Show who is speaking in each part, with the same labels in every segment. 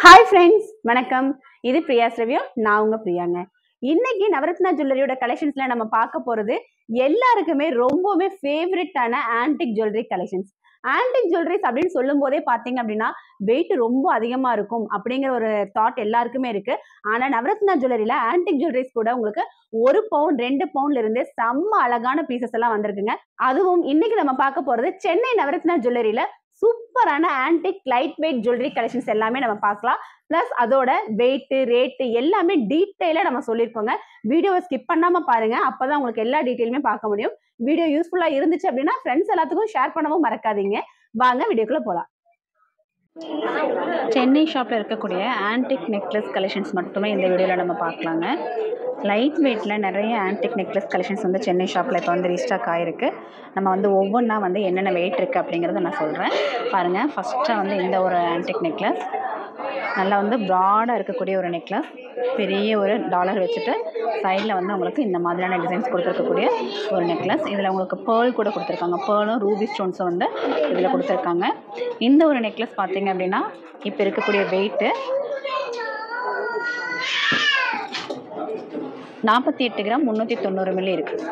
Speaker 1: Hi friends, வணக்கம். இது பிரியாஸ் review. நான் உங்க பிரியாங்க. இன்னைக்கு நவரத்னா ஜுவல்லரியோட கலெக்ஷன்ஸ்ல நம்ம பார்க்க போறது எல்லாருக்குமே ரொம்பவே ஃபேவரட்டான antique jewellery collections. Antique jewelleries அப்படின்னு சொல்லும் போதே பாத்தீங்க அப்படின்னா வெயிட் ரொம்ப அதிகமா இருக்கும் அப்படிங்கிற ஒரு தாட் எல்லாருக்குமே இருக்கு. ஆனா நவரத்னா ஜுவல்லரியில ஆன்டிக் ஜுவல்லரிஸ் கூட உங்களுக்கு 1 பவுன் 2 பவுண்ட்ல இருந்து செம்ம அழகான பீசஸ் எல்லாம் வந்திருக்குங்க. அதுவும் இன்னைக்கு நம்ம பார்க்க போறது சென்னை நவரத்னா ஜுவல்லரியில சூப்பரான antique light weight jewellery collections எல்லாமே நம்ம பார்க்கலாம். பிளஸ் அதோட வெயிட் ரேட் எல்லாமே டீட்டெயிலா நம்ம சொல்லியிருக்கோங்க. வீடியோவை ஸ்கிப் பண்ணாம பாருங்க. அப்பதான் உங்களுக்கு எல்லா டீட்டெயிலுமே பார்க்க முடியும். வீடியோ யூஸ்ஃபுல்லா இருந்துச்சு அப்படின்னா ஃப்ரெண்ட்ஸ் எல்லாத்துக்கும் ஷேர் பண்ணவும் மறக்காதீங்க. வாங்க வீடியோக்குள்ள போலாம். சென்னை ஷாப்பில் இருக்கக்கூடிய ஆன்டிக் நெக்லஸ் கலெக்ஷன்ஸ் மட்டுமே இந்த வீடியோவில் நம்ம பார்க்கலாங்க. லைட் வெயிட்டில் நிறைய ஆன்டிக் நெக்லஸ் கலெக்ஷன்ஸ் வந்து சென்னை ஷாப்பில் இப்போ வந்து ரீஸ்டாக் ஆகிருக்கு. நம்ம வந்து ஒவ்வொன்றா வந்து என்னென்ன வெயிட் இருக்குது அப்படிங்கிறத நான் சொல்கிறேன் பாருங்கள். ஃபஸ்ட்டாக வந்து இந்த ஒரு ஆன்டிக் நெக்லஸ் நல்லா வந்து ப்ராடாக இருக்கக்கூடிய ஒரு நெக்லஸ், பெரிய ஒரு டாலர் வச்சுட்டு சைடில் வந்து உங்களுக்கு இந்த மாதிரியான டிசைன்ஸ் கொடுத்துருக்கக்கூடிய ஒரு நெக்லஸ். இதில் உங்களுக்கு பேர்ல் கூட கொடுத்துருக்காங்க. பேர்லும் ரூபி ஸ்டோன்ஸும் வந்து இதில் கொடுத்துருக்காங்க. இந்த ஒரு நெக்லஸ் பார்த்தீங்க அப்படின்னா இப்போ இருக்கக்கூடிய வெயிட்டு 48 கிராம் 390 மில்லி இருக்குது.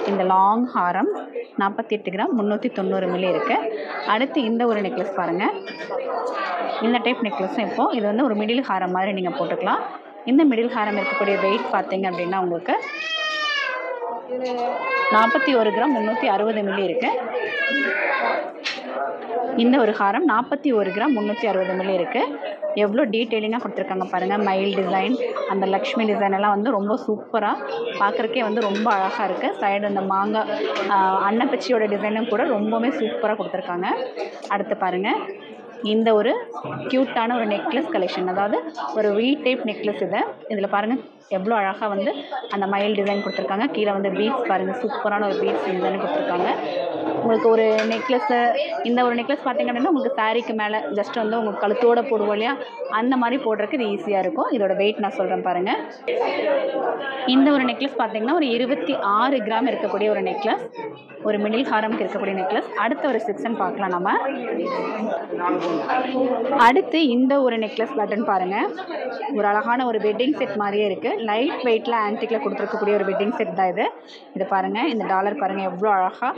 Speaker 1: இந்த லாங் ஹாரம் 48 கிராம் 390 மில்லி இருக்குது. அடுத்து இந்த ஒரு நெக்லஸ் பாருங்கள். இந்த டைப் நெக்லஸும் இப்போது இது வந்து ஒரு மிடில் ஹாரம் மாதிரி நீங்கள் போட்டுக்கலாம். இந்த மிடில் ஹாரம் இருக்கக்கூடிய வெயிட் பார்த்தீங்க அப்படின்னா உங்களுக்கு 41 கிராம் 360 மில்லி இருக்குது. இந்த ஒரு ஹாரம் 41 கிராம் 360 மில்லி இருக்குது. எவ்வளோ டீட்டெயிலிங்காக கொடுத்துருக்காங்க பாருங்கள். மயில் டிசைன், அந்த லக்ஷ்மி டிசைன் எல்லாம் வந்து ரொம்ப சூப்பராக பார்க்குறக்கே வந்து ரொம்ப அழகாக இருக்குது. சைடு அந்த மாங்காய் அன்னப்பச்சியோட டிசைனும் கூட ரொம்பவே சூப்பராக கொடுத்துருக்காங்க. அடுத்து பாருங்கள், இந்த ஒரு க்யூட்டான ஒரு நெக்லஸ் கலெக்ஷன், அதாவது ஒரு வி டைப் நெக்லஸ். இதில் பாருங்கள் எவ்வளோ அழகாக வந்து அந்த மயில் டிசைன் கொடுத்துருக்காங்க. கீழே வந்து பீட்ஸ் பாருங்கள், சூப்பரான ஒரு பீட்ஸ் டிசைன் கொடுத்துருக்காங்க. உங்களுக்கு ஒரு நெக்லஸ்ஸு, இந்த ஒரு நெக்லஸ் பார்த்திங்க அப்படின்னா உங்களுக்கு சாரீக்கு மேலே ஜஸ்ட் வந்து உங்களுக்கு கழுத்தோடு போடுவோம் இல்லையா, அந்த மாதிரி போடுறதுக்கு இது ஈஸியாக இருக்கும். இதோட வெயிட் நான் சொல்கிறேன் பாருங்கள். இந்த ஒரு நெக்லஸ் பார்த்திங்கன்னா ஒரு 26 கிராம் இருக்கக்கூடிய ஒரு நெக்லஸ், ஒரு மிடில் ஹாரம்க்கு இருக்கக்கூடிய நெக்லஸ். அடுத்த ஒரு செக்ஷன் பார்க்கலாம் நம்ம. அடுத்து இந்த ஒரு நெக்லஸ் பேட்டர்ன் பாருங்கள். ஒரு அழகான ஒரு வெட்டிங் செட் மாதிரியே இருக்குது. லைட் வெயிட்டில் ஆன்டிக்கில் கொடுத்துருக்கக்கூடிய ஒரு வெட்டிங் செட் தான் இது. இது பாருங்கள், இந்த டாலர் பாருங்கள் எவ்வளோ அழகாக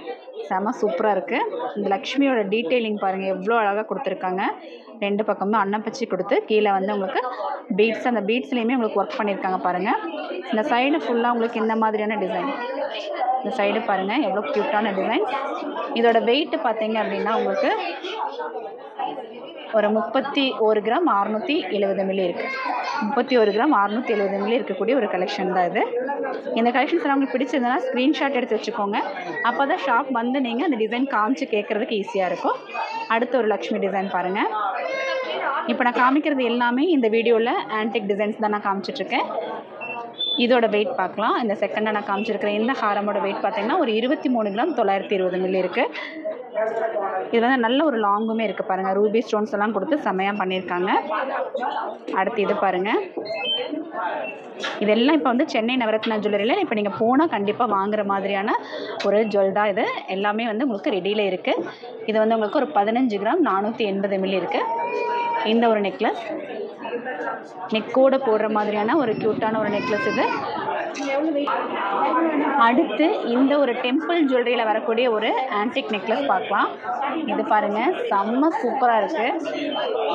Speaker 1: செம சூப்பராக இருக்குது. இந்த லக்ஷ்மியோட டீட்டெயிலிங் பாருங்கள் எவ்வளோ அழகாக கொடுத்துருக்காங்க. ரெண்டு பக்கமும் அன்னப்பச்சி கொடுத்து கீழே வந்து உங்களுக்கு பீட்ஸ், அந்த பீட்ஸ்லேயுமே உங்களுக்கு ஒர்க் பண்ணியிருக்காங்க பாருங்கள். இந்த சைடு ஃபுல்லாக உங்களுக்கு இந்த மாதிரியான டிசைன். இந்த சைடு பாருங்கள் எவ்வளோ க்யூட்டான டிசைன். இதோட வெயிட்டு பார்த்தீங்க அப்படின்னா உங்களுக்கு ஒரு 31 கிராம் 670 மில்லி இருக்குது. 31 கிராம் 670 மில்லி இருக்கக்கூடிய ஒரு கலெக்ஷன் தான் இது. இந்த கலெக்ஷன்ஸ் உங்களுக்கு பிடிச்சிருந்ததுன்னா ஸ்க்ரீன்ஷாட் எடுத்து வச்சுக்கோங்க. அப்போ தான் ஷாப் வந்து நீங்கள் அந்த டிசைன் காமிச்சு கேட்குறதுக்கு ஈஸியாக இருக்கும். அடுத்த ஒரு லக்ஷ்மி டிசைன் பாருங்கள். இப்போ நான் காமிக்கிறது எல்லாமே இந்த வீடியோவில் ஆன்டிக் டிசைன்ஸ் தான் நான் காமிச்சிட்ருக்கேன். இதோட வெயிட் பார்க்கலாம். இந்த செகண்டாக நான் காமிச்சிருக்கிறேன் இந்த ஹாரமோட வெயிட் பார்த்தீங்கன்னா ஒரு 23 கிராம் 920 மில்லி இருக்குது. இது வந்து நல்ல ஒரு லாங்குமே இருக்குது பாருங்கள். ரூபி ஸ்டோன்ஸ் எல்லாம் கொடுத்து செம்மையாக பண்ணியிருக்காங்க. அடுத்து இது பாருங்கள். இதெல்லாம் இப்போ வந்து சென்னை நவரத்னா ஜுவல்லரியில் இப்போ நீங்கள் போனால் கண்டிப்பாக வாங்குற மாதிரியான ஒரு ஜுவல் தான் இது. எல்லாமே வந்து உங்களுக்கு ரெடியில் இருக்குது. இது வந்து உங்களுக்கு ஒரு 15 கிராம் 480 மில்லி இருக்குது. இந்த ஒரு நெக்லஸ் நெக்கோடு போடுற மாதிரியான ஒரு க்யூட்டான ஒரு நெக்லஸ் இது. அடுத்து இந்த ஒரு டெம்பிள் ஜுவல்லரியில் வரக்கூடிய ஒரு ஆன்டிக் நெக்லஸ் பார்க்கலாம். இது பாருங்கள் செம்ம சூப்பராக இருக்குது.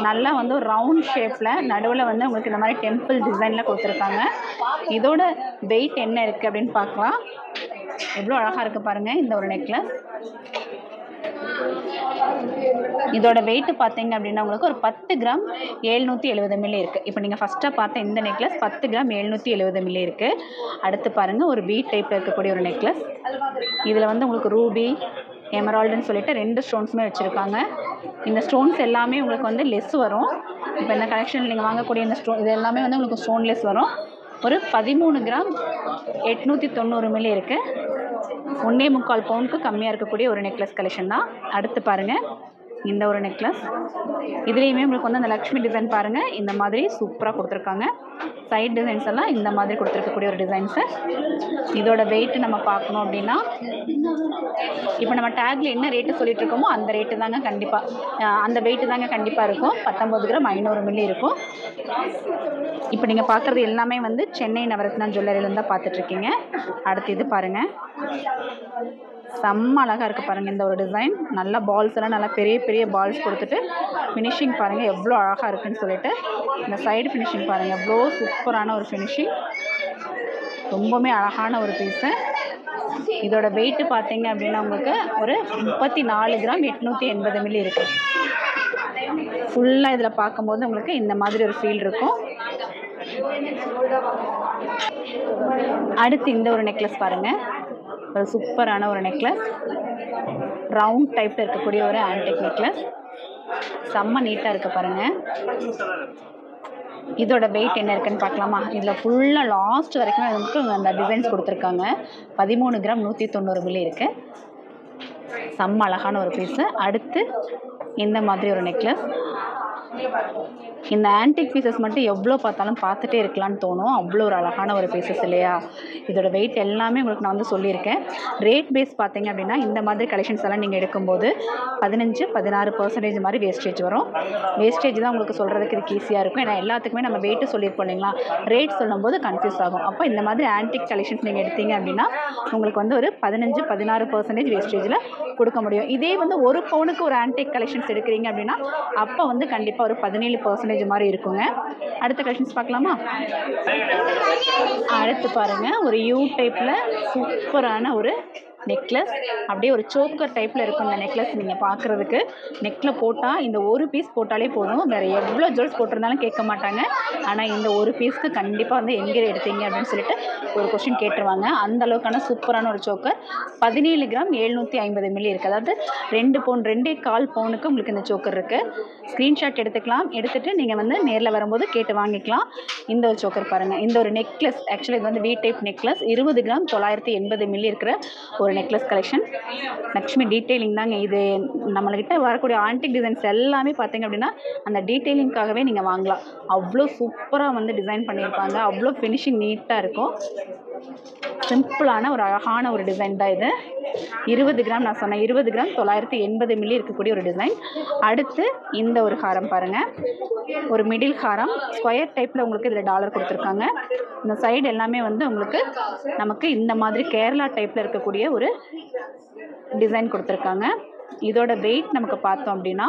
Speaker 1: நல்லா வந்து ஒரு ரவுண்ட் ஷேப்பில் நடுவில் வந்து உங்களுக்கு இந்த மாதிரி டெம்பிள் டிசைனில் கொடுத்துருக்காங்க. இதோட வெயிட் என்ன இருக்குது அப்படின்னு பார்க்கலாம். எவ்வளோ அழகாக இருக்குது பாருங்கள் இந்த ஒரு நெக்லஸ். இதோட வெயிட் பார்த்தீங்க அப்படின்னா உங்களுக்கு ஒரு 10 கிராம் 770 மில்லி இருக்குது. இப்போ நீங்கள் ஃபஸ்ட்டாக பார்த்த இந்த நெக்லஸ் 10 கிராம் 770 மில்லி இருக்குது. அடுத்து பாருங்கள் ஒரு பீட் டைப்பில் இருக்கக்கூடிய ஒரு நெக்லஸ். இதில் வந்து உங்களுக்கு ரூபி எமரால்டுன்னு சொல்லிட்டு 2 ஸ்டோன்ஸுமே வச்சுருக்காங்க. இந்த ஸ்டோன்ஸ் எல்லாமே உங்களுக்கு வந்து லெஸ் வரும். இப்போ இந்த கலெக்ஷன் நீங்கள் வாங்கக்கூடிய இந்த ஸ்டோன் இது எல்லாமே வந்து உங்களுக்கு ஸ்டோன் லெஸ் வரும். ஒரு 13 கிராம் 890 மில்லி இருக்குது. 1.25 பவுனுக்கு கம்மியாக இருக்கக்கூடிய ஒரு நெக்லஸ் கலெக்ஷன் தான். அடுத்து பாருங்கள், இந்த ஒரு நெக்லஸ். இதுலேயுமே உங்களுக்கு வந்து அந்த லக்ஷ்மி டிசைன் பாருங்கள், இந்த மாதிரி சூப்பராக கொடுத்துருக்காங்க. சைட் டிசைன்ஸ் எல்லாம் இந்த மாதிரி கொடுத்துருக்கக்கூடிய ஒரு டிசைன்ஸு. இதோட வெயிட் நம்ம பார்க்கணும் அப்படின்னா, இப்போ நம்ம டேக்ல என்ன ரேட்டு சொல்லிட்டு இருக்கோமோ அந்த ரேட்டு தாங்க கண்டிப்பாக, அந்த வெயிட்டு தாங்க கண்டிப்பாக இருக்கும். 19 கிராம் 500 மில்லி இருக்கும். இப்போ நீங்கள் பார்க்குறது எல்லாமே வந்து சென்னை நவரத்னா ஜுவல்லரியிலேருந்து தான் பார்த்துட்ருக்கீங்க. அடுத்து இது பாருங்கள், செம்ம அழகாக இருக்குது பாருங்கள். இந்த ஒரு டிசைன் நல்லா பால்ஸ் எல்லாம் நல்லா பெரிய பெரிய பால்ஸ் கொடுத்துட்டு ஃபினிஷிங் பாருங்கள் எவ்வளோ அழகாக இருக்குதுன்னு சொல்லிட்டு. இந்த சைடு ஃபினிஷிங் பாருங்கள் எவ்வளோ சூப்பரான ஒரு ஃபினிஷிங், ரொம்பவுமே அழகான ஒரு பீஸு. இதோட வெயிட்டு பார்த்தீங்க அப்படின்னா உங்களுக்கு ஒரு 34 கிராம் 880 மில்லி இருக்குது. ஃபுல்லாக இதில் பார்க்கும்போது உங்களுக்கு இந்த மாதிரி ஒரு ஃபீல் இருக்கும். அடுத்து இந்த ஒரு நெக்லஸ் பாருங்கள், ஒரு சூப்பரான ஒரு நெக்லஸ், ரவுண்ட் டைப்பில் இருக்கக்கூடிய ஒரு ஆன்டிக் நெக்லஸ். செம்ம நீட்டாக இருக்குது பாருங்கள். இதோட வெயிட் என்ன இருக்குன்னு பார்க்கலாமா? இதில் ஃபுல்லாக லாஸ்ட் வரைக்கும் நமக்கு அந்த டிசைன்ஸ் கொடுத்துருக்காங்க. 13 கிராம் 190 மில்லி இருக்குது. செம்ம அழகான ஒரு பீஸு. அடுத்து இந்த மாதிரி ஒரு நெக்லஸ். இந்த ஆன்டிக் பீசஸ் மட்டும் எவ்வளோ பார்த்தாலும் பார்த்துட்டே இருக்கலான்னு தோணும், அவ்வளோ ஒரு அழகான ஒரு பீசஸ் இல்லையா? இதோட வெயிட் எல்லாமே உங்களுக்கு நான் வந்து சொல்லியிருக்கேன். ரேட் பேஸ் பார்த்தீங்க அப்படின்னா இந்த மாதிரி கலெக்ஷன்ஸ் எல்லாம் நீங்கள் எடுக்கும்போது 15-16% மாதிரி வேஸ்டேஜ் வரும். வேஸ்டேஜ் தான் உங்களுக்கு சொல்கிறதுக்கு இதுக்கு ஈஸியாக இருக்கும். ஏன்னா எல்லாத்துக்குமே நம்ம வெயிட்டு சொல்லியிருப்போம் இல்லைங்களா, ரேட் சொல்லும்போது கன்ஃபியூஸ் ஆகும். அப்போ இந்த மாதிரி ஆன்டிக் கலெக்ஷன்ஸ் நீங்கள் எடுத்தீங்க அப்படின்னா உங்களுக்கு வந்து ஒரு 15-16% வேஸ்டேஜில் கொடுக்க முடியும். இதே வந்து ஒரு பவுனுக்கு ஒரு ஆன்டிக் கலெக்ஷன்ஸ் எடுக்கிறீங்க அப்படின்னா அப்போ வந்து கண்டிப்பாக ஒரு 17% மாதிரி இருக்குங்க. அடுத்த கலெக்ஷன்ஸ் பார்க்கலாமா? அடுத்து பாருங்கள், ஒரு யூ டைப்பில் சூப்பரான ஒரு நெக்லஸ். அப்படியே ஒரு சோக்கர் டைப்பில் இருக்கும் இந்த நெக்லஸ். நீங்கள் பார்க்குறதுக்கு நெக்கில் போட்டால் இந்த ஒரு பீஸ் போட்டாலே போதும், வேறு எவ்வளோ ஜுவல்ஸ் போட்டிருந்தாலும் கேட்க மாட்டாங்க. ஆனால் இந்த ஒரு பீஸ்க்கு கண்டிப்பாக வந்து எங்கே எடுத்தீங்க அப்படின்னு சொல்லிட்டு ஒரு கொஸ்டின் கேட்டுருவாங்க. அந்த அளவுக்கான சூப்பரான ஒரு சோக்கர். 17 கிராம் 750 மில்லி இருக்குது. அதாவது 2 பவுன் 2.25 பவுனுக்கு உங்களுக்கு இந்த சோக்கர் இருக்குது. ஸ்க்ரீன்ஷாட் எடுத்துக்கலாம், எடுத்துகிட்டு நீங்கள் வந்து நேரில் வரும்போது கேட்டு வாங்கிக்கலாம். இந்த ஒரு சோக்கர் பாருங்கள், இந்த ஒரு நெக்லஸ் ஆக்சுவலி இது வந்து we type necklace. 20 gram 980 milli இருக்கிற ஒரு நெக்லஸ் கலெக்ஷன். லக்ஷ்மி டீட்டெயிலிங் தாங்க இது. நம்மள்கிட்ட வரக்கூடிய ஆன்டிக் டிசைன்ஸ் எல்லாமே பார்த்தீங்க அப்படின்னா அந்த டீட்டெயிலிங்காகவே நீங்கள் வாங்கலாம். அவ்வளோ சூப்பராக வந்து டிசைன் பண்ணியிருப்பாங்க, அவ்வளோ ஃபினிஷிங் நீட்டாக இருக்கும். சிம்பிளான ஒரு அழகான ஒரு டிசைன் தான் இது. 20 கிராம் நான் சொன்னேன், 20 கிராம் 980 மில்லி இருக்கக்கூடிய ஒரு டிசைன். அடுத்து இந்த ஒரு ஹாரம் பாருங்கள், ஒரு மிடில் ஹாரம் ஸ்கொயர் டைப்பில் உங்களுக்கு இதில் டாலர் கொடுத்துருக்காங்க. இந்த சைடு எல்லாமே வந்து உங்களுக்கு நமக்கு இந்த மாதிரி கேரளா டைப்பில் இருக்கக்கூடிய ஒரு டிசைன் கொடுத்துருக்காங்க. இதோட வெயிட் நமக்கு பார்த்தோம் அப்படின்னா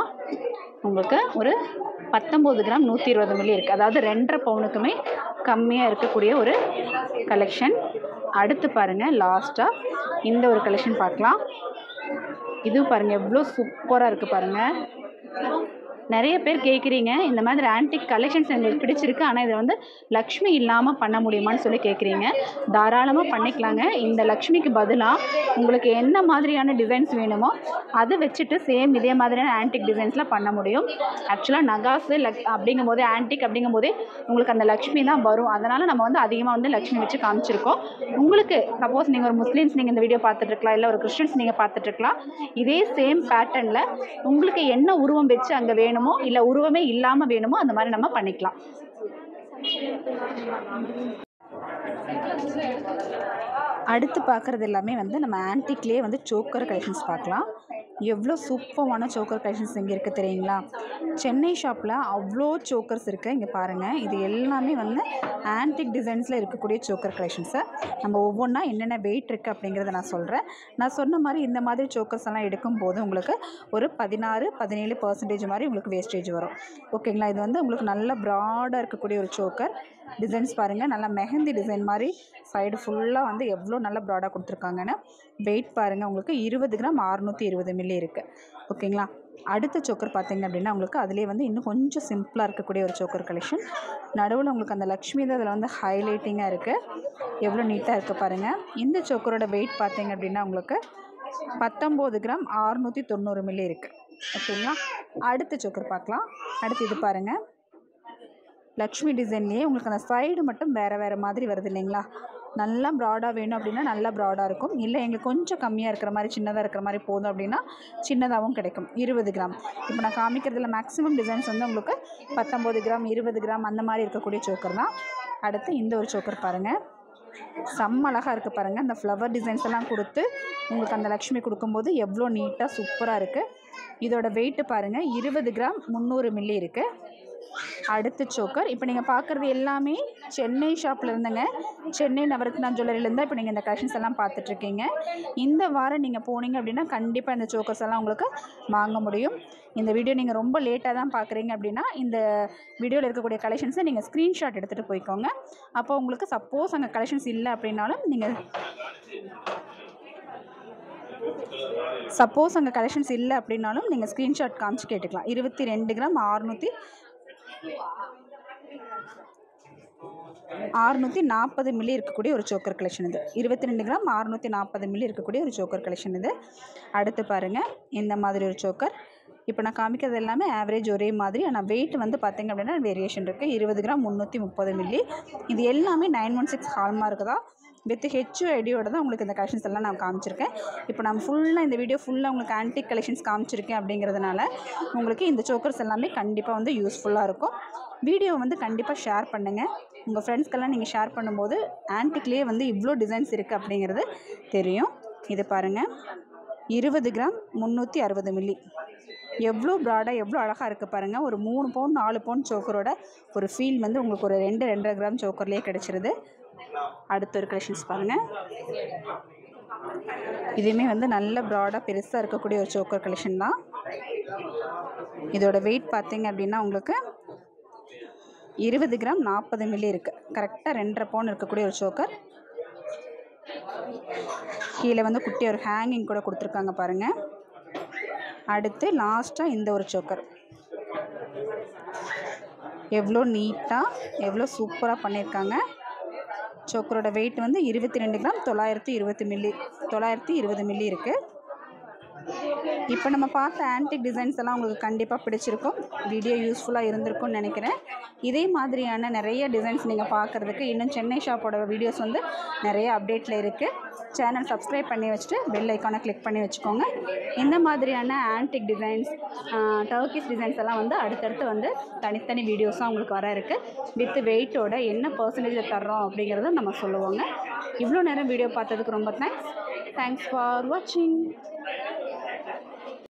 Speaker 1: உங்களுக்கு ஒரு 19 கிராம் 120 மில்லி இருக்குது. அதாவது 2.5 பவுனுக்குமே கம்மியாக இருக்கக்கூடிய ஒரு கலெக்ஷன். அடுத்து பாருங்கள், லாஸ்ட்டாக இந்த ஒரு கலெக்ஷன் பார்க்கலாம். இது பாருங்கள் எவ்வளோ சூப்பராக இருக்குது பாருங்கள். நிறைய பேர் கேட்குறீங்க இந்த மாதிரி ஆன்டிக் கலெக்ஷன்ஸ் எங்களுக்கு பிடிச்சிருக்கு, ஆனால் இதை வந்து லக்ஷ்மி இல்லாமல் பண்ண முடியுமான்னு சொல்லி கேட்குறீங்க. தாராளமாக பண்ணிக்கலாங்க. இந்த லக்ஷ்மிக்கு பதிலாக உங்களுக்கு என்ன மாதிரியான டிசைன்ஸ் வேணுமோ அதை வச்சுட்டு சேம் இதே மாதிரியான ஆன்டிக் டிசைன்ஸில் பண்ண முடியும். ஆக்சுவலாக நகாஸு அப்படிங்கும் போதே ஆன்டிக் அப்படிங்கும் போதே உங்களுக்கு அந்த லக்ஷ்மி தான் வரும். அதனால் நம்ம வந்து அதிகமாக வந்து லக்ஷ்மி வச்சு காமிச்சிருக்கோம். உங்களுக்கு சப்போஸ் நீங்கள் ஒரு முஸ்லீம்ஸ் நீங்கள் இந்த வீடியோ பார்த்துட்ருக்கலாம், இல்லை ஒரு கிறிஸ்டின்ஸ் நீங்கள் பார்த்துட்ருக்கலாம். இதே சேம் பேட்டர்னில் உங்களுக்கு என்ன உருவம் வச்சு அங்கே வேணுமோ இல்லை உருவமே இல்லாமல் வேணுமோ அந்த மாதிரி நம்ம பண்ணிக்கலாம். அடுத்து பார்க்குறது எல்லாமே வந்து நம்ம ஆன்டிக்லேயே வந்து சோக்கர் கலெக்ஷன்ஸ் பார்க்கலாம். எவ்வளோ சூப்பரான சோக்கர் கலெக்ஷன்ஸ் இங்கே இருக்குது தெரியுங்களா? சென்னை ஷாப்பில் அவ்வளோ சோக்கர்ஸ் இருக்குது. இங்கே பாருங்கள், இது எல்லாமே வந்து ஆன்டிக் டிசைன்ஸில் இருக்கக்கூடிய சோக்கர் கலெக்ஷன்ஸை நம்ம ஒவ்வொன்றா என்னென்ன வெயிட் இருக்குது அப்படிங்கிறத நான் சொல்கிறேன். நான் சொன்ன மாதிரி இந்த மாதிரி சோக்கர்ஸ் எல்லாம் எடுக்கும்போது உங்களுக்கு ஒரு 16-17% மாதிரி உங்களுக்கு வேஸ்டேஜ் வரும். ஓகேங்களா? இது வந்து உங்களுக்கு நல்ல ப்ராடாக இருக்கக்கூடிய ஒரு சோக்கர் டிசைன்ஸ் பாருங்கள். நல்லா மெஹந்தி டிசைன் மாதிரி சைடு ஃபுல்லாக வந்து எவ்வளோ நல்ல ப்ராடாக கொடுத்துருக்காங்கன்னு. வெயிட் பாருங்கள், உங்களுக்கு 20 கிராம் 620 மில்லி இருக்குது. ஓகேங்களா? அடுத்த சோக்கர் பார்த்திங்க அப்படின்னா உங்களுக்கு அதிலே வந்து இன்னும் கொஞ்சம் சிம்பிளாக இருக்கக்கூடிய ஒரு சோக்கர் கலெக்ஷன். நடுவில் உங்களுக்கு அந்த லக்ஷ்மி தான் அதில் வந்து ஹைலைட்டிங்காக இருக்குது. எவ்வளோ நீட்டாக இருக்குது பாருங்கள். இந்த சோக்கரோட வெயிட் பார்த்திங்க அப்படின்னா உங்களுக்கு 19 கிராம் 690 மில்லி இருக்குது. ஓகேங்களா? அடுத்த சோக்கர் பார்க்கலாம். அடுத்து இது பாருங்கள், லக்ஷ்மி டிசைன்லேயே உங்களுக்கு அந்த சைடு மட்டும் வேறு வேறு மாதிரி வருது இல்லைங்களா? நல்லா ப்ராடாக வேணும் அப்படின்னா நல்லா ப்ராடாக இருக்கும். இல்லை எங்களுக்கு கொஞ்சம் கம்மியாக இருக்கிற மாதிரி சின்னதாக இருக்கிற மாதிரி போதும் அப்படின்னா சின்னதாகவும் கிடைக்கும். 20 கிராம். இப்போ நான் காமிக்கிறதுல மேக்ஸிமம் டிசைன்ஸ் வந்து உங்களுக்கு 19 கிராம் 20 கிராம் அந்த மாதிரி இருக்கக்கூடிய சோக்கர் தான். அடுத்து இந்த ஒரு சோக்கர் பாருங்கள், செம்ம அழகாக இருக்குது பாருங்கள். அந்த ஃப்ளவர் டிசைன்ஸ் எல்லாம் கொடுத்து உங்களுக்கு அந்த லக்ஷ்மி கொடுக்கும்போது எவ்வளோ நீட்டாக சூப்பராக இருக்குது. இதோட வெயிட்டு பாருங்கள் 20 கிராம் 300 மில்லி இருக்குது. அடுத்த சோக்கர் இப்போ நீங்கள் பார்க்குறது எல்லாமே சென்னை ஷாப்பில் இருந்துங்க, சென்னை நவரத்னா ஜுவல்லரியிலேருந்து இப்போ நீங்கள் இந்த கலெக்ஷன்ஸ் எல்லாம் பார்த்துட்ருக்கீங்க. இந்த வாரம் நீங்கள் போனீங்க அப்படின்னா கண்டிப்பாக இந்த சோக்கர்ஸ் எல்லாம் உங்களுக்கு வாங்க முடியும். இந்த வீடியோ நீங்கள் ரொம்ப லேட்டாக தான் பார்க்குறீங்க அப்படின்னா இந்த வீடியோவில் இருக்கக்கூடிய கலெக்ஷன்ஸை நீங்கள் ஸ்க்ரீன்ஷாட் எடுத்துகிட்டு போய்க்கோங்க. அப்போ உங்களுக்கு சப்போஸ் அங்கே கலெக்ஷன்ஸ் இல்லை அப்படின்னாலும் நீங்கள் ஸ்க்ரீன்ஷாட் காமிச்சு கேட்டுக்கலாம். 22 கிராம் 640 மில்லி இருக்கக்கூடிய ஒரு சோக்கர் கலெக்ஷன் இது. 22 கிராம் 640 மில்லி இருக்கக்கூடிய ஒரு சோக்கர் கலெக்ஷன் இது. அடுத்து பாருங்கள், இந்த மாதிரி ஒரு சோக்கர். இப்போ நான் காமிக்கிறது எல்லாமே ஆவரேஜ் ஒரே மாதிரி, ஆனால் வெயிட் வந்து பார்த்திங்க அப்படின்னா வேரியேஷன் இருக்குது. 20 கிராம் 330 மில்லி. இது எல்லாமே 916 ஹால்மார்க்கு தான், வித் HUIDயோட தான் உங்களுக்கு இந்த கலெக்ஷன்ஸ் எல்லாம் நான் காமிச்சிருக்கேன். இப்போ நான் ஃபுல்லாக இந்த வீடியோ ஃபுல்லாக உங்களுக்கு ஆன்டிக் கலெக்ஷன்ஸ் காமிச்சிருக்கேன் அப்படிங்கிறதுனால உங்களுக்கு இந்த சோக்கர்ஸ் எல்லாமே கண்டிப்பாக வந்து யூஸ்ஃபுல்லாக இருக்கும். வீடியோ வந்து கண்டிப்பாக ஷேர் பண்ணுங்கள். உங்கள் ஃப்ரெண்ட்ஸ்க்கெல்லாம் நீங்கள் ஷேர் பண்ணும்போது ஆன்டிக்லேயே வந்து இவ்வளோ டிசைன்ஸ் இருக்குது அப்படிங்கிறது தெரியும். இது பாருங்கள், 20 கிராம் 360 மில்லி. எவ்வளோ ப்ராடாக எவ்வளோ அழகாக இருக்குது பாருங்கள். ஒரு 3 பவுன் 4 பவுன் சோக்கரோட ஒரு ஃபீல் வந்து உங்களுக்கு ஒரு 2-2.5 கிராம் சோக்கர்லேயே கிடச்சிருது. அடுத்த ஒரு கலெக்ஷன்ஸ் பாருங்கள். இதுவுமே வந்து நல்ல ப்ராடாக பெருசாக இருக்கக்கூடிய ஒரு சோக்கர் கலெக்ஷன் தான். இதோட வெயிட் பார்த்திங்க அப்படின்னா உங்களுக்கு 20 கிராம் 40 மில்லி இருக்குது. கரெக்டாக 2.5 பவுன் இருக்கக்கூடிய ஒரு சோக்கர். கீழே வந்து குட்டி ஒரு ஹேங்கிங் கூட கொடுத்துருக்காங்க பாருங்கள். அடுத்து லாஸ்ட்டாக இந்த ஒரு சோக்கர். எவ்வளோ நீட்டாக எவ்வளோ சூப்பராக பண்ணியிருக்காங்க. சோக்கரோட வெயிட் வந்து 22 கிராம் 920 மில்லி இருக்குது. இப்போ நம்ம பார்த்த ஆன்டிக் டிசைன்ஸ் எல்லாம் உங்களுக்கு கண்டிப்பாக பிடிச்சிருக்கும். வீடியோ யூஸ்ஃபுல்லாக இருந்திருக்கும்னு நினைக்கிறேன். இதே மாதிரியான நிறைய டிசைன்ஸ் நீங்கள் பார்க்குறதுக்கு இன்னும் சென்னை ஷாப்போட வீடியோஸ் வந்து நிறைய அப்டேட்டில் இருக்குது. சேனல் சப்ஸ்கிரைப் பண்ணி வச்சுட்டு பெல் ஐக்கானை கிளிக் பண்ணி வச்சுக்கோங்க. இந்த மாதிரியான ஆன்டிக் டிசைன்ஸ், டர்க்கிஷ் டிசைன்ஸ் எல்லாம் வந்து அடுத்தடுத்து வந்து தனித்தனி வீடியோஸாக உங்களுக்கு வர இருக்குது. வித் வெயிட்டோட என்ன பர்சன்டேஜில் தர்றோம் அப்படிங்கிறத நம்ம சொல்லுவோங்க. இவ்வளோ நேரம் வீடியோ பார்த்ததுக்கு ரொம்ப தேங்க்ஸ் ஃபார் வாட்சிங்.